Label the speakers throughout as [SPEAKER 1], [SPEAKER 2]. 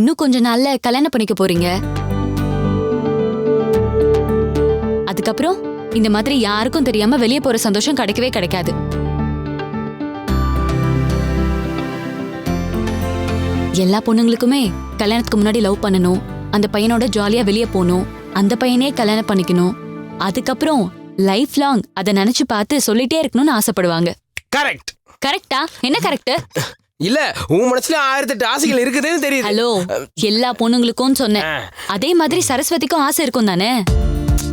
[SPEAKER 1] இன்னும் கொஞ்ச நாள்ல கல்யாணம் பண்ணிக்க போறீங்க. அதுக்கப்புறம் இந்த மாதிரி யாருக்கும் தெரியாம வெளியே போற சந்தோஷம் கிடைக்கவே கிடைக்காது. எல்லா பொண்ணுங்களுக்குமே கல்யாணத்துக்கு முன்னாடி லவ் பண்ணணும், அந்த பையனோட ஜாலியா வெளியே போகணும், அந்த பையனே கல்யாணம் பண்ணிக்கணும், அதுக்கப்புறம் லைஃப் லாங் அதை நினைச்சு பார்த்து சொல்லிட்டே இருக்கணும்னு ஆசைப்படுவாங்க.
[SPEAKER 2] கரெக்ட்.
[SPEAKER 1] கரெக்டா? என்ன கரெக்ட்?
[SPEAKER 2] இல்ல, உன் மனசுல 1008 ஆசைகள் இருக்குதுன்னு தெரியுது.
[SPEAKER 1] ஹலோ, எல்லா பொண்ணுங்களுக்கும் சொன்னேன். அதே மாதிரி சரஸ்வதிக்கும் ஆசை இருக்கும் தானே?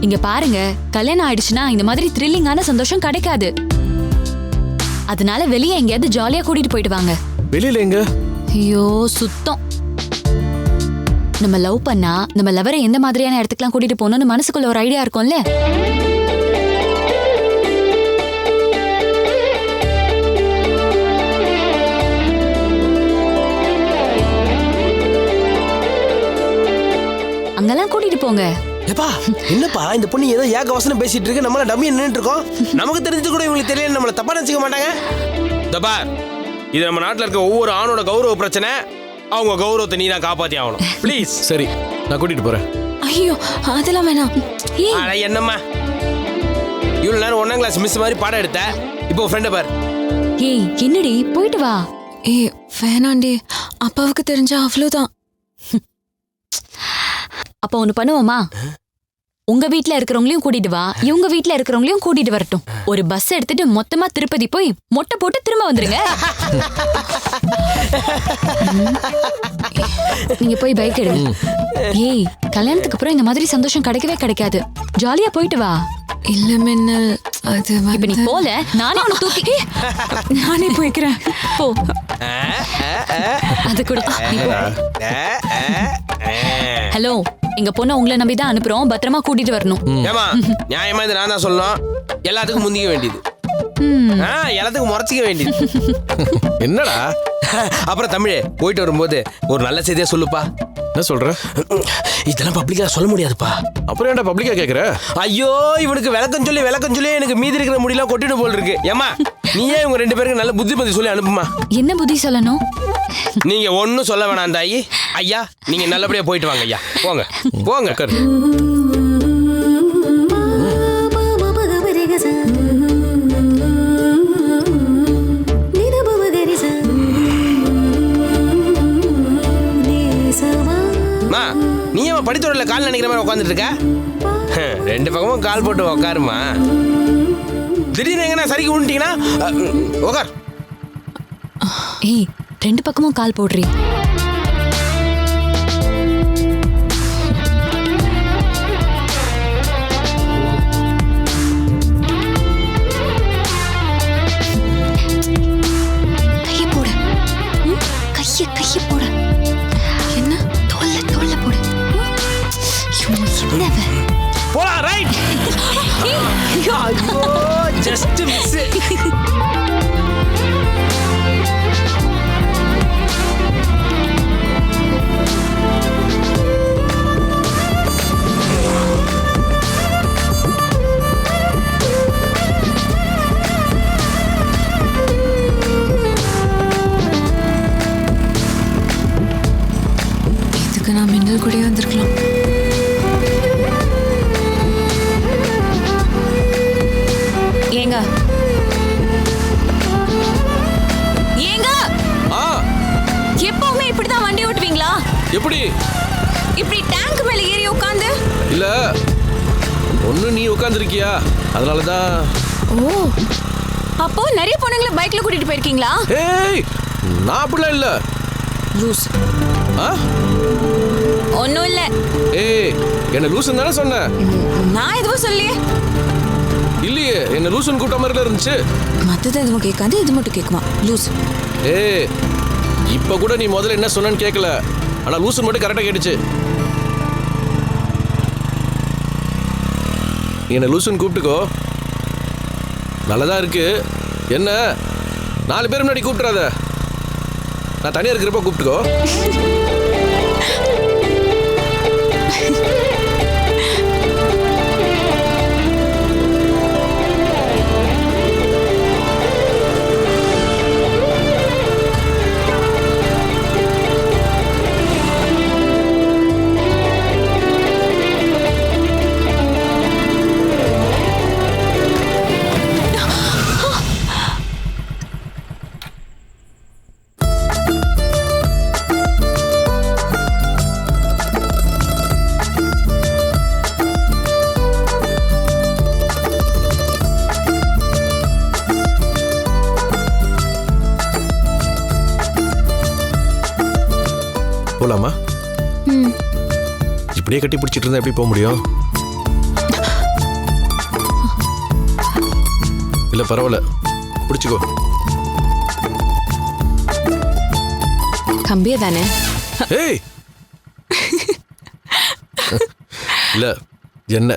[SPEAKER 1] இங்க பாருங்க, கல்யாணம் ஆயிடுச்சுன்னா இந்த மாதிரி த்ரில்லிங்கான சந்தோஷம் கிடைக்காது. அதனால வெளியே எங்கேயாவது ஜாலியா கூட்டிட்டு போயிட்டு வாங்க.
[SPEAKER 3] வெளியில எங்க?
[SPEAKER 1] ஐயோ சுத்தம். நம்ம லவ் பண்ணா நம்ம லவரை எந்த மாதிரியான இடத்துக்குலாம் கூட்டிட்டு போகணும்னு மனசுக்குள்ள ஒரு ஐடியா இருக்கும்ல. அங்கெல்லாம் கூட்டிட்டு போங்க.
[SPEAKER 2] ஏப்பா, என்னப்பா இந்த பொண்ணு ஏதோ ஏக வசனம் பேசிட்டு இருக்கு, நம்மள டம்மி நின்னுட்டு இருக்கோம். நமக்கு தெரிஞ்சது கூட இவங்களுக்கு தெரியல, நம்மள தப்பா நினைச்சுக்க மாட்டாங்க. தப்பா, இது நம்ம நாட்டுல இருக்க ஒவ்வொரு ஆணோட கௌரவ பிரச்சனை. அவங்க கௌரவத்தை நீ தான் காப்பாத்தி ஆகணும். ப்ளீஸ்.
[SPEAKER 3] சரி, நான் கூட்டிட்டு போறேன்.
[SPEAKER 1] ஐயோ அதெல்லாம் வேணாம்.
[SPEAKER 2] என்னம்மா இவ்வளவு நேரம் 1ஆம் கிளாஸ் மிஸ் மாதிரி பாடம் எடுத்த, இப்போ ஃப்ரெண்ட பார்.
[SPEAKER 1] ஏய் என்னடி, போயிட்டு வா.
[SPEAKER 4] ஏய் வேணாண்டி, அப்பாவுக்கு தெரிஞ்சா அவ்வளவுதான்.
[SPEAKER 1] அப்ப ஒண்ணு பண்ணுவோமா, உங்க வீட்ல இருக்கிறவங்களையும் கூட்டிட்டு வா, இவங்க வீட்ல இருக்கிறவங்களையும் கூட்டிட்டு வரட்டும். ஒரு பஸ் எடுத்துட்டு மொத்தமா திருப்பதி போய் மொட்டை போட்டு திரும்ப வந்துருங்க. நீங்க போய் பைக் எடுங்க. ஏய், கல்யாணத்துக்கு அப்புறம் இந்த மாதிரி சந்தோஷம் கிடைக்கவே கிடைக்காது. ஜாலியா போயிட்டு வா.
[SPEAKER 4] இல்ல மின்னல், அது
[SPEAKER 1] இப்ப நீ போல, நானே உன்னை தூக்கி
[SPEAKER 4] நானே போய்க்கிறேன்.
[SPEAKER 1] போ. அது கூட ஹலோ, எங்க பொண்ணு உங்களை நம்பிதான் அனுப்புறோம், பத்திரமா கூட்டிட்டு வரணும்.
[SPEAKER 2] ஏமா நியாயமா இது நான் தான் சொல்லணும். எல்லாத்துக்கும் முந்திக்க வேண்டியது, எல்லாத்துக்கும் முறைச்சிக்க வேண்டியது.
[SPEAKER 3] என்னடா?
[SPEAKER 2] அப்புறம் தமிழே, போயிட்டு வரும்போது ஒரு நல்ல செய்தியா சொல்லுப்பா.
[SPEAKER 3] என்ன சொல்ற?
[SPEAKER 2] இதெல்லாம் பப்ளிக்கா சொல்ல முடியாதுப்பா.
[SPEAKER 3] அப்புறம் ஏன்டா பப்ளிக்கா கேக்குற?
[SPEAKER 2] ஐயோ, இவனுக்கு விளக்கம் சொல்லி எனக்கு மீதி இருக்கிற முடியெல்லாம் கொட்டிட்டு போல் இருக்கு. ஏமா நீயே இவங்க 2 பேருக்கு நல்ல புத்தி சொல்லி அனுப்புமா.
[SPEAKER 1] என்ன புத்தி சொல்லணும்?
[SPEAKER 2] நீங்க ஒன்னும் சொல்ல வேணாம் தாயி. ஐயா, நீங்க நல்லபடியா போயிட்டு வாங்க ஐயா. போங்க போங்க. நீ ஏன் படித்தோடல கால் நினைக்கிற மாதிரி உட்காந்துட்டு இருக்க? 2 பக்கமும் கால் போட்டு உட்காருமா. திடீர்னு எங்கன்னா சரிக்கு விட்டுட்டீங்கன்னா உட்கார்.
[SPEAKER 1] ஏய், 2 பக்கமும் கால் போடுறீ. கைய போடு. கைய போடு. என்ன? தோல்ல போடு.
[SPEAKER 2] போடா, ரைட். ஐயோ, ஜஸ்ட் மிஸ்.
[SPEAKER 4] இதுக்கு நான் மின்னல் கூடயே வந்திருக்கலாம்.
[SPEAKER 1] ஏங்க எப்பவுமே இப்படிதான் வண்டி ஓட்டுவீங்களா?
[SPEAKER 3] எப்படி?
[SPEAKER 1] இப்படி டேங்க் மேல ஏறி உட்கார்ந்து?
[SPEAKER 3] இல்ல, ஒண்ணு நீ உட்கார்ந்திருக்கியா, அதனாலதான்.
[SPEAKER 1] ஓ, அப்போ நிறைய பொண்ணுங்களை பைக்ல கூட்டிட்டு போயிருக்கீங்களா?
[SPEAKER 3] ஏய், நான் அப்படிலாம் இல்ல.
[SPEAKER 1] லூஸ். ஒன்னும் இல்ல.
[SPEAKER 3] ஏய், என்ன லூசுன்னு தானே சொன்னேன்.
[SPEAKER 1] நான் எதுவும் சொல்லியே
[SPEAKER 3] இல்லையே, என்ன லூசுன்னு கூட்ட மாதிரி இருந்துச்சு.
[SPEAKER 4] மத்தது எதுவும் கேட்காது, இது மட்டும் கேட்குமா லூஸ்.
[SPEAKER 3] ஏய், இப்ப கூட நீ முதல்ல என்ன சொன்னேன்னு கேட்கல, ஆனா லூசுன்னு மட்டும் கரெக்டா கேட்டுச்சு. நீ என்ன லூசுன்னு கூப்பிட்டுக்கோ, நல்லதா இருக்கு. என்ன 4 பேர் முன்னாடி கூப்பிட்டுறாத, நான் தனியா இருக்கிறப்ப கூப்பிட்டுக்கோ. இப்படியே கட்டி பிடிச்சிட்டு இருந்தா எப்படி போக முடியும்? இல்ல பரவாயில்ல, பிடிச்சிக்கோ.
[SPEAKER 4] கம்பியா தானே?
[SPEAKER 3] ஏய் இல்ல என்ன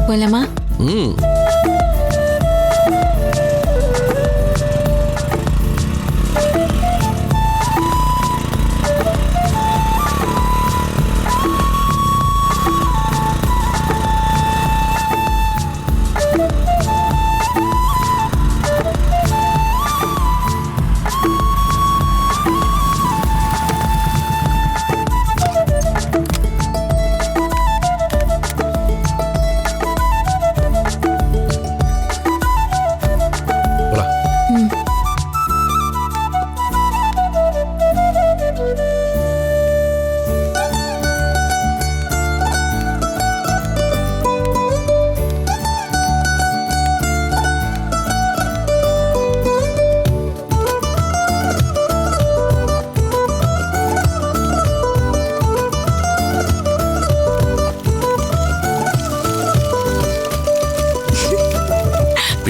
[SPEAKER 4] போலாமா?
[SPEAKER 3] ம்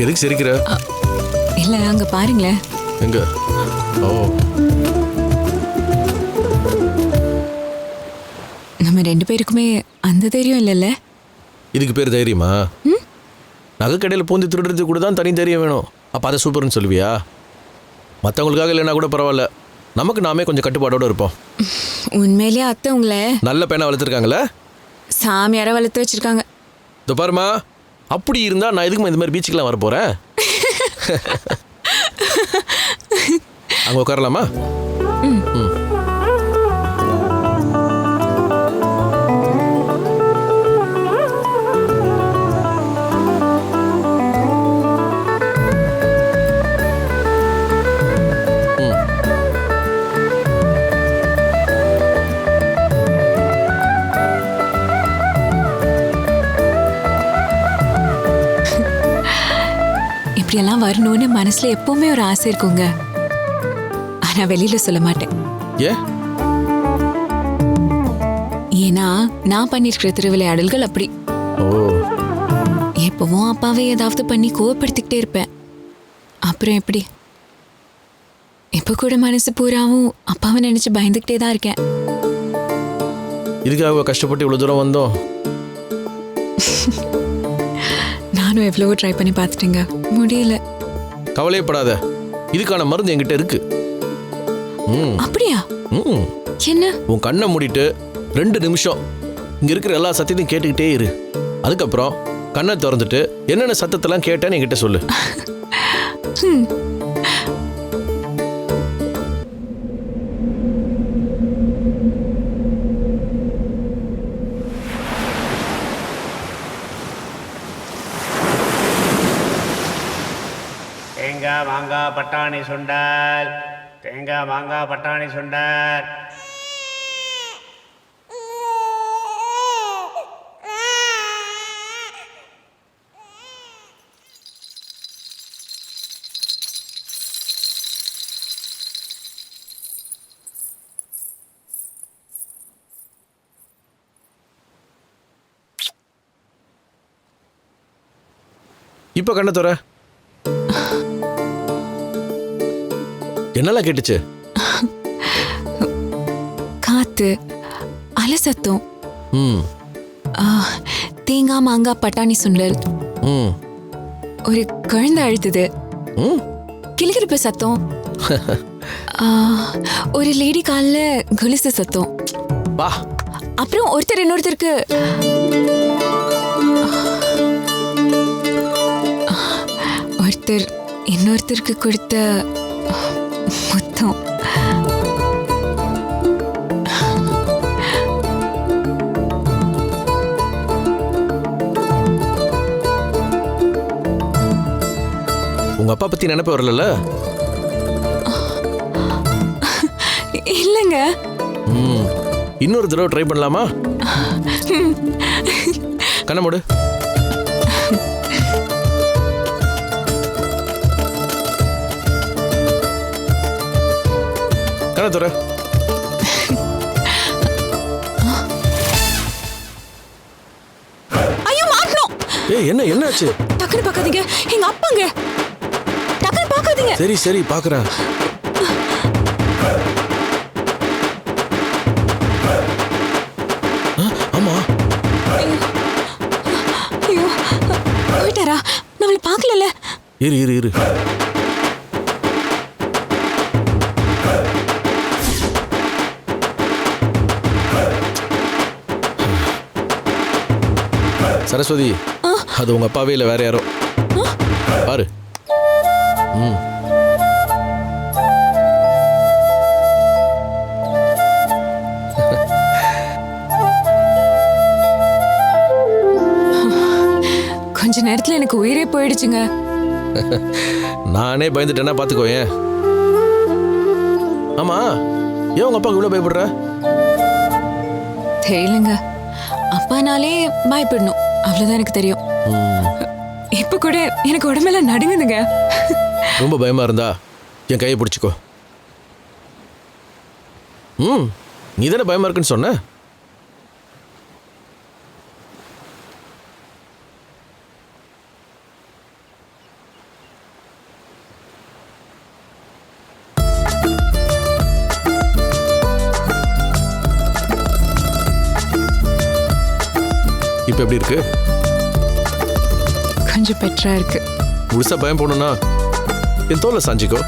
[SPEAKER 3] எதுக்கு சிரிக்கிற?
[SPEAKER 4] இல்ல அங்க பாருங்களேன்.
[SPEAKER 3] எங்க? ஓ,
[SPEAKER 4] நம்ம 2 பேருக்குமே அந்த தைரியம் இல்லைல்ல?
[SPEAKER 3] இதுக்கு பேர் தைரியமா? நகை கடையில் பூந்து திருடுறது கூட தான் தனி தைரியம் வேணும். அப்போ அதை சூப்பர்னு சொல்லுவியா? மற்றவங்களுக்காக இல்லைன்னா கூட பரவாயில்ல, நமக்கு நாமே கொஞ்சம் கட்டுப்பாடோடு இருப்போம்.
[SPEAKER 4] உண்மையிலேயே அத்தை உங்களை
[SPEAKER 3] நல்ல பையனை வளர்த்துருக்காங்களே,
[SPEAKER 4] சாமியார வளர்த்து வச்சிருக்காங்க.
[SPEAKER 3] இதோ பாருமா, அப்படி இருந்தால் நான் எதுக்குமா இந்த மாதிரி பீச்சுக்கெலாம் வர போகிறேன்? அங்கே உட்காரலாமா? ம்.
[SPEAKER 4] இப்படியெல்லாம் வரணும்னு மனசுல எப்பவுமே ஒரு ஆசை இருக்குங்க. ஆனா வெளியில சொல்ல மாட்டேன்.
[SPEAKER 3] ஏன்?
[SPEAKER 4] ஏன்னா நான் பண்ணிருக்கிற திருவிளையாடல்கள் அப்படி.
[SPEAKER 3] ஓ,
[SPEAKER 4] எப்பவும் அப்பாவை ஏதாவது பண்ணி கோவப்படுத்திக்கிட்டே இருப்பேன். அப்புறம் எப்படி? இப்ப கூட மனசு பூராவும் அப்பாவை நினைச்சு பயந்துகிட்டே தான் இருக்கேன்.
[SPEAKER 3] இதுக்காக கஷ்டப்பட்டு இவ்வளோ தூரம் வந்தோம்.
[SPEAKER 4] நானும் எவ்வளவோ ட்ரை பண்ணி பார்த்துட்டேங்க, முடியல.
[SPEAKER 3] கவலையப்படாத, இதுக்கான மருந்து என்கிட்ட இருக்கு.
[SPEAKER 4] அப்படியா?
[SPEAKER 3] ம்,
[SPEAKER 4] என்ன?
[SPEAKER 3] உன் கண்ணை மூடிட்டு 2 நிமிஷம் இங்க இருக்கிற எல்லா சத்தத்தையும் கேட்டுக்கிட்டே இரு. அதுக்கப்புறம் கண்ணை திறந்துட்டு என்னென்ன சத்தத்தெல்லாம் கேட்டேன்னு என்கிட்ட சொல்லு.
[SPEAKER 5] தேங்காய் மாங்காய் பட்டாணி சுண்டல், தேங்காய் மாங்காய் பட்டாணி சுண்டல்.
[SPEAKER 3] இப்ப கண்ணை தர என்னெல்லாம் கேட்டுச்சு?
[SPEAKER 4] காத்து, அலை சத்தம், தேங்காய் மாங்காய் பட்டாணி சுண்டல், ஒரு குழந்தை அழுத்துது, கிளிகிழிப்பு சத்தம், ஒரு லேடி கால்ல கொலுசு சத்தம், அப்புறம் ஒருத்தர் இன்னொருத்தருக்கு ஒருத்தர் இன்னொருத்தருக்கு கொடுத்த முத்தம்.
[SPEAKER 3] உங்க அப்பா பத்தி நினைப்பு வரல?
[SPEAKER 4] இல்லங்க.
[SPEAKER 3] இன்னொரு தடவை ட்ரை பண்ணலாமா? கண்ண மூடு. கண்ண துற.
[SPEAKER 4] ஐயோ மாட்டணும்.
[SPEAKER 3] ஏய் என்ன என்னாச்சு?
[SPEAKER 4] டக்குனு பார்க்காதீங்க, எங்க அப்பாங்க. டக்குனு பார்க்காதீங்க.
[SPEAKER 3] சரி சரி பாக்குறேன். ஆமா
[SPEAKER 4] ஐயோ போயிட்டாரா? நம்மள பார்க்கல.
[SPEAKER 3] இரு இரு இரு. சரஸ்வதி, அது உங்க அப்பாவே இல்ல வேற யாரோ. பாரு.
[SPEAKER 4] கொஞ்ச நேரத்துல எனக்கு உயிரே போயிடுச்சுங்க.
[SPEAKER 3] நானே பயந்துட்டேன்னா பாத்துக்கோயேன். ஆமா, ஏன் உங்க அப்பாவுக்கு இவ்வளவு பயப்படுற?
[SPEAKER 4] தெரியலங்க, அப்பானாலே பயப்படணும், அவ்வளவுதான் எனக்கு தெரியும். இப்ப கூட எனக்கு உடம்பெல்லாம் நடுங்குதுங்க.
[SPEAKER 3] ரொம்ப பயமா இருந்தா என் கையை பிடிச்சிக்கோ. நீ தானே பயமா இருக்குன்னு சொன்ன. இப்ப எப்படி இருக்கு?
[SPEAKER 4] கொஞ்சம் பெட்டரா இருக்கு.
[SPEAKER 3] முழுசா பயம் போடணும்னா என் தோலை சாஞ்சிக்கோ.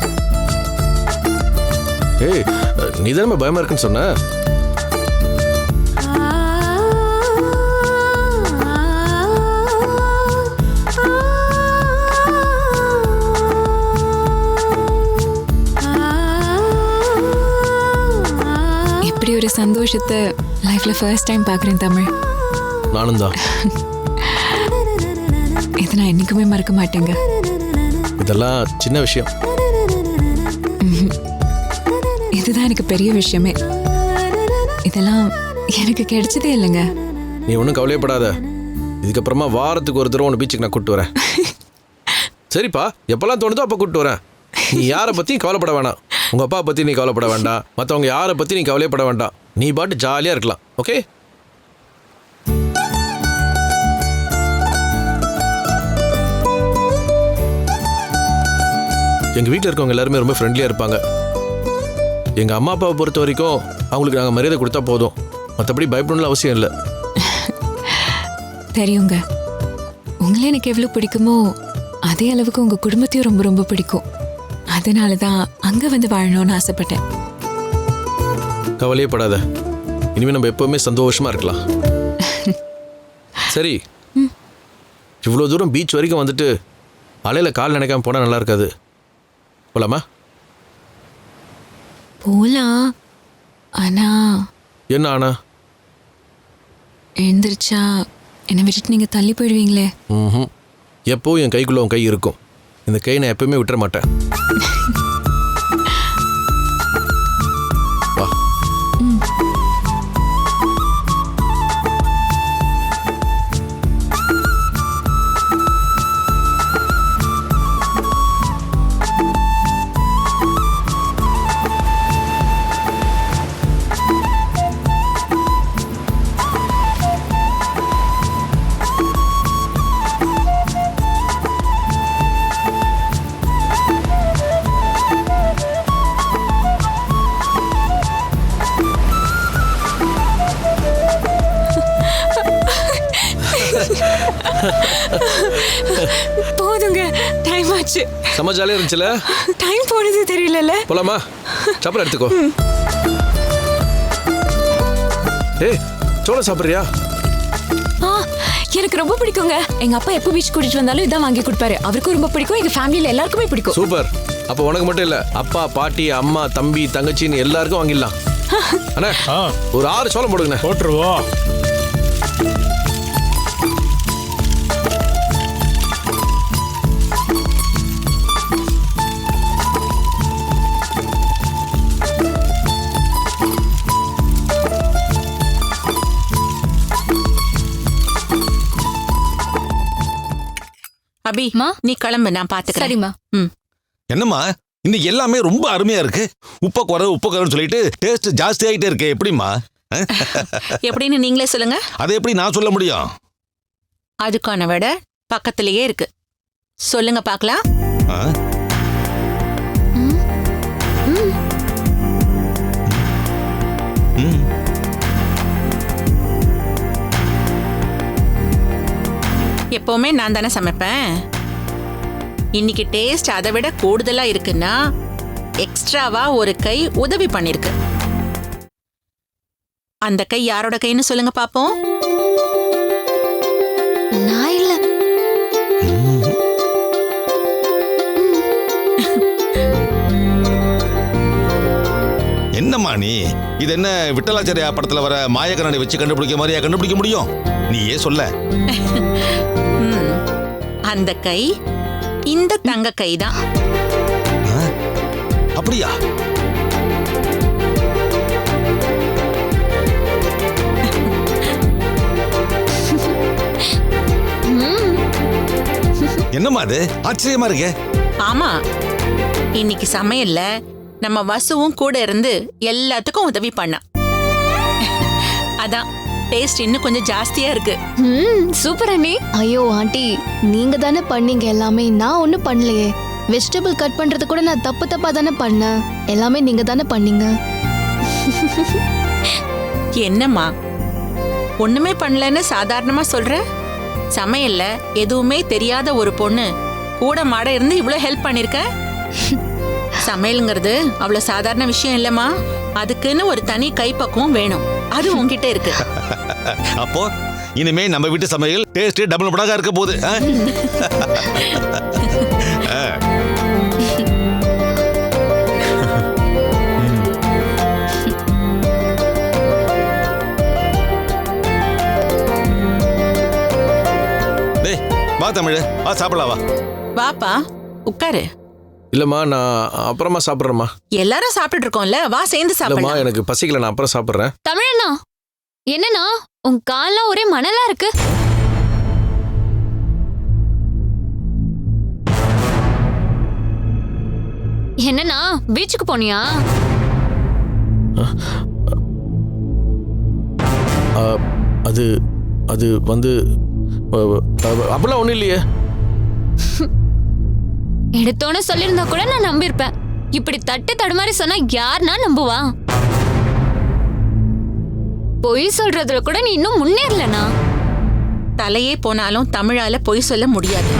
[SPEAKER 3] ஏய், நீ தானே பயமா இருக்குன்னு சொன்ன.
[SPEAKER 4] இப்படி ஒரு சந்தோஷத்தை லைஃப்ல ஃபர்ஸ்ட் டைம் பார்க்குறேன் தமிழ்.
[SPEAKER 3] நானும் தான்.
[SPEAKER 4] இதை நான் என்னைக்குமே மறக்க மாட்டேங்க.
[SPEAKER 3] இதெல்லாம் சின்ன விஷயம்.
[SPEAKER 4] இதுதான் எனக்கு பெரிய விஷயமே. இதெல்லாம் எனக்கு கிடைச்சதே இல்லைங்க.
[SPEAKER 3] நீ ஒன்றும் கவலையப்படாத. இதுக்கப்புறமா வாரத்துக்கு ஒரு தடவை உன்னை பீச்சுக்கு நான் கூப்பிட்டு வரேன். சரிப்பா, எப்பெல்லாம் தோணுதோ அப்போ கூப்பிட்டு வரேன். நீ யாரை பற்றியும் கவலைப்பட வேண்டாம். உங்கள் அப்பா பற்றி நீ கவலைப்பட வேண்டாம். மற்றவங்க யாரை பற்றி நீ கவலைப்பட வேண்டாம். நீ பாட்டு ஜாலியாக இருக்கலாம். ஓகே? எங்கள் வீட்டில் இருக்கவங்க எல்லாருமே ரொம்ப ஃப்ரெண்ட்லியாக இருப்பாங்க. எங்கள் அம்மா அப்பாவை பொறுத்த வரைக்கும் அவங்களுக்கு நாங்கள் மரியாதை கொடுத்தா போதும். மற்றபடி பயப்படணும்னு அவசியம் இல்லை.
[SPEAKER 4] தெரியுங்க, உங்களை எனக்கு எவ்வளோ பிடிக்குமோ அதே அளவுக்கு உங்கள் குடும்பத்தையும் ரொம்ப ரொம்ப பிடிக்கும். அதனால தான் அங்கே வந்து வாழணும்னு ஆசைப்பட்டேன்.
[SPEAKER 3] கவலையே படாத. இனிமேல் நம்ம எப்போவுமே சந்தோஷமாக இருக்கலாம். சரி, இவ்வளோ தூரம் பீச் வரைக்கும் வந்துட்டு அலையில் கால் நினைக்காம போனால் நல்லா இருக்காது. போலாமா?
[SPEAKER 4] போலாம். ஆனா
[SPEAKER 3] என்ன ஆனா?
[SPEAKER 4] எழுந்திரிச்சா என்னை விட்டுட்டு நீங்கள் தள்ளி போயிடுவீங்களே.
[SPEAKER 3] எப்போவும் என் கைக்குள்ள உன் கை இருக்கும். இந்த கை நான் எப்பவுமே விட்டுற மாட்டேன். வா.
[SPEAKER 4] போதுங்க, டைம் ஆச்சு.
[SPEAKER 3] செம்ம ஜாலியாக இருந்துச்சுல?
[SPEAKER 4] டைம் போனது தெரியல.
[SPEAKER 3] போலாமா? சாப்பிட எடுத்துக்கோ. ஏய், சோளம் சாப்பிட்றியா?
[SPEAKER 4] எனக்கு ரொம்ப பிடிக்குங்க. எங்க அப்பா எப்போ பீச் கூட்டிட்டு வந்தாலும் இதான் வாங்கி கொடுப்பாரு. அவருக்கும் ரொம்ப பிடிக்கும், எங்க ஃபேமிலியில எல்லாருக்குமே பிடிக்கும்.
[SPEAKER 3] சூப்பர். அப்போ உனக்கு மட்டும் இல்ல, அப்பா பாட்டி அம்மா தம்பி தங்கச்சின்னு எல்லாருக்கும் வாங்கிடலாம். அண்ணா, ஒரு 6 சோளம் போடுங்கண்ணே.
[SPEAKER 5] போட்டுருவோம்.
[SPEAKER 6] அபி
[SPEAKER 1] மா.
[SPEAKER 6] நீ கிளம்பு, நான் பாத்துக்கிறேன்.
[SPEAKER 1] சரிம்மா.
[SPEAKER 6] ம்.
[SPEAKER 7] என்னம்மா இன்னைக்கு எல்லாமே ரொம்ப அருமையா இருக்கு. உப்ப குறைன்னு சொல்லிட்டு டேஸ்ட் ஜாஸ்தி ஆயிட்டே இருக்கு. எப்படிம்மா?
[SPEAKER 6] எப்படின்னு நீங்களே சொல்லுங்க.
[SPEAKER 7] அதை எப்படி நான் சொல்ல முடியும்?
[SPEAKER 6] அதுக்கான விட பக்கத்திலேயே இருக்கு. சொல்லுங்க பார்க்கலாம்.
[SPEAKER 7] ஆ? ம்.
[SPEAKER 6] எப்பவுமே நான் தானே சமைப்பேன். இன்னைக்கு டேஸ்ட் அதை விட கூடுதலா இருக்குன்னா எக்ஸ்ட்ராவா ஒரு கை உதவி பண்ணிருக்கு. அந்த கை யாரோட கைன்னு சொல்லுங்க பாப்போம்.
[SPEAKER 1] நான் இல்ல.
[SPEAKER 7] என்னம்மா நீ இது என்ன விட்டலாச்சாரியா படத்துல வர மாயக்கண்ணாடி வச்சு கண்டுபிடிக்க மாதிரியா கண்டுபிடிக்க முடியும்? நீயே சொல்ல.
[SPEAKER 6] ம். அந்த கை இந்த தங்க கை தான்.
[SPEAKER 7] அப்படியா? என்னம்மா அது ஆச்சரியமா இருக்கே.
[SPEAKER 6] ஆமா, இன்னைக்கு சமையல்ல நம்ம வசுவும் கூட இருந்து எல்லாத்துக்கும் உதவி பண்ணா. அதான் டேஸ்ட் இன்னும் கொஞ்சம் ஜாஸ்தியா இருக்கு.
[SPEAKER 1] சூப்பர் அண்ணி.
[SPEAKER 8] ஐயோ ஆண்டி, நீங்க தானே பண்ணீங்க எல்லாமே, நான் ஒன்றும் பண்ணலையே. வெஜிடபிள் கட் பண்றது கூட நான் தப்பா தானே பண்ணேன். எல்லாமே நீங்க தானே பண்ணீங்க.
[SPEAKER 6] என்னம்மா ஒண்ணுமே பண்ணலன்னு சாதாரணமா சொல்ற? சமையல்ல எதுவுமே தெரியாத ஒரு பொண்ணு கூட மாட இருந்து இவ்வளவு ஹெல்ப் பண்ணிருக்க. சமையல்ங்கிறது அவ்வளவு சாதாரண விஷயம் இல்லம்மா. அதுக்குன்னு ஒரு தனி கைப்பக்குவம் வேணும். அது உன்கிட்ட இருக்கு.
[SPEAKER 7] அப்போ இனிமே நம்ம வீட்டு சமையல் டேஸ்ட் டபுள் மடங்கா இருக்க போகுது. டேய் வா தமிழ், வா சாப்பிடலாம் வா.
[SPEAKER 6] வாப்பா உட்காரு.
[SPEAKER 3] இல்லம்மா நான் அப்புறமா சாப்பிட்றேம்மா.
[SPEAKER 6] எல்லாரும் சாப்பிட்டு இருக்கோம்ல, வா சேர்ந்து
[SPEAKER 3] இல்லம்மா
[SPEAKER 6] சாப்பிடலாம்.
[SPEAKER 3] எனக்கு பசிக்கல, நான் அப்புறம் சாப்பிட்றேன்.
[SPEAKER 1] தமிழண்ணா, என்னண்ணா உன் கால்லாம் ஒரே மணலா இருக்கு. என்னண்ணா பீச்சுக்கு போனியா?
[SPEAKER 3] அது அது வந்து அப்படிலாம் ஒன்றும் இல்லையே.
[SPEAKER 1] எடுத்தோன்னு சொல்லியிருந்தா கூட நான் நம்பியிருப்பேன். இப்படி தட்டு தடுமாறி சொன்னா யாருன்னா நம்புவா? பொய் சொல்றதுல கூட நீ இன்னும் முன்னேறலனா?
[SPEAKER 6] தலையே போனாலும் தமிழால பொய் சொல்ல முடியாது.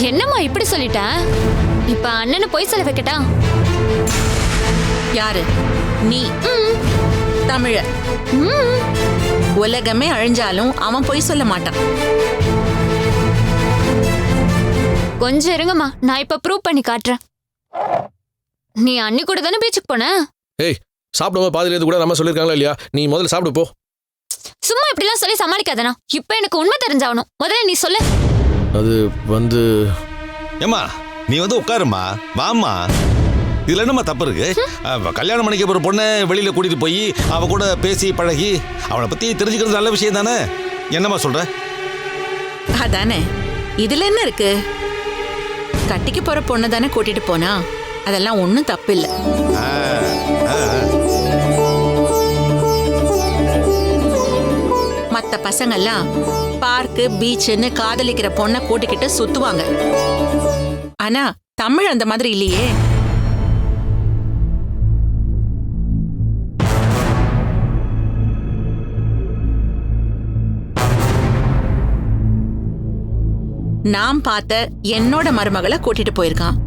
[SPEAKER 1] என்னம்மா இப்படி சொல்லிட்ட? இப்ப அண்ணனை பொய் சொல்ல வைக்கட்டா?
[SPEAKER 6] யாரு? நீ. தமிழ. உலகமே அழிஞ்சாலும் அவன் பொய் சொல்ல மாட்டான்.
[SPEAKER 1] கொஞ்சம் இருங்கம்மா, நான் இப்ப ப்ரூவ் பண்ணி காட்டுறேன். நீ அண்ணி கூட தானே பீச்சுக்கு போன?
[SPEAKER 3] ஏய், சாப்பிடும்போது பாதியிலேருந்து கூட நம்ம சொல்லியிருக்காங்களா இல்லையா? நீ முதல்ல சாப்பிடு போ.
[SPEAKER 1] சும்மா இப்படிலாம் சொல்லி சமாளிக்காதனா? இப்ப எனக்கு உண்மை தெரிஞ்சாகணும். முதல்ல நீ சொல்லு.
[SPEAKER 3] அது வந்து
[SPEAKER 7] ஏம்மா நீ வந்து உட்காருமா, வாம்மா. இதுல என்னம்மா தப்பு இருக்கு? கல்யாணம் பண்ணிக்க போற பொண்ணை வெளியில கூட்டிட்டு போய் அவ கூட பேசி பழகி அவளை பத்தி தெரிஞ்சுக்கிறது நல்ல விஷயம் தானே. என்னம்மா சொல்ற?
[SPEAKER 6] அதானே, இதுல என்ன இருக்கு? கட்டிக்கு போற பொண்ணு தானே கூட்டிட்டு போனா, அதெல்லாம் ஒண்ணும் தப்பு இல்ல. மத்த பசங்கெல்லாம் பார்க்கு பீச்சுன்னு காதலிக்கிற பொண்ணை கூட்டிக்கிட்டு சுத்துவாங்க. ஆனா தமிழ் அந்த மாதிரி இல்லையே. நான் பார்த்த என்னோட மருமகளை கூட்டிட்டு போயிருக்கான்.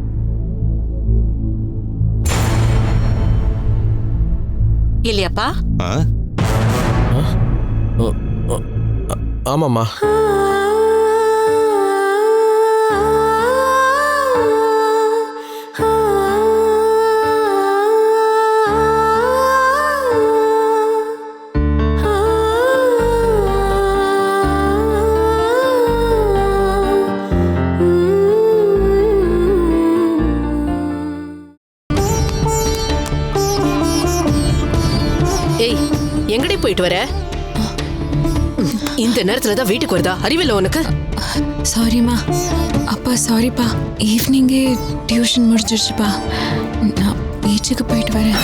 [SPEAKER 6] இல்லையாப்பா?
[SPEAKER 3] ஆமாம்மா.
[SPEAKER 9] ஏய், எங்கடி போயிட்டு போயிட்டு வர? இந்த நேரத்துல தான் வீட்டுக்கு வருதா? அறிவில்லை உனக்கு?
[SPEAKER 4] சாரிம்மா. அப்பா சாரிப்பா. ஈவினிங்கே டியூஷன் முடிஞ்சிருச்சுப்பா. நான் பீச்சுக்கு போயிட்டு வரேன்.